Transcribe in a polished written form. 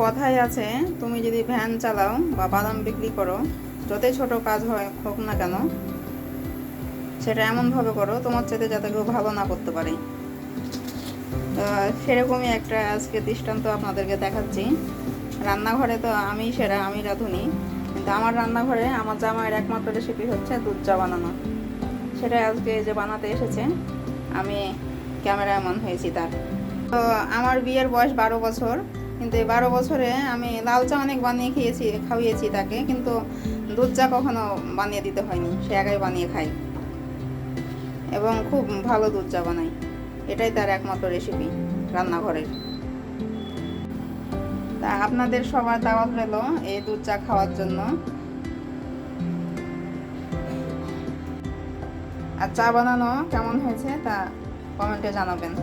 কথাই আছে, তুমি যদি ভ্যান চালাও বা বাদাম বিক্রি করো, যতই ছোট কাজ হোক না কেন, সেটা এমনভাবে করো তোমার চাইতে যাতে কেউ ভালো না করতে পারে। সেরকমই একটা আজকে দৃষ্টান্ত আপনাদেরকে দেখাচ্ছি। রান্নাঘরে তো আমি সেরা, আমি রাঁধুনি, কিন্তু আমার রান্নাঘরে আমার জামাইয়ের একমাত্র রেসিপি হচ্ছে দুধ চা বানানো। সেটা আজকে যে বানাতে এসেছে, আমি ক্যামেরাম্যান হয়েছি তার। তো আমার বিয়ের বয়স 12 বছর, কিন্তু এই 12 বছরে আমি লাল চা অনেক বানিয়ে খাইয়েছি তাকে, কিন্তু দুধ চা কখনো বানিয়ে দিতে হয়নি, সে একাই বানিয়ে খায় এবং খুব ভালো দুধ চা বানায়। এটাই তার একমাত্র রেসিপি রান্নাঘরের। তা আপনাদের সবার দাওয়াত রইল এই দুধ চা খাওয়ার জন্য। আর চা বানানো কেমন হয়েছে তা কমেন্টে জানাবেন।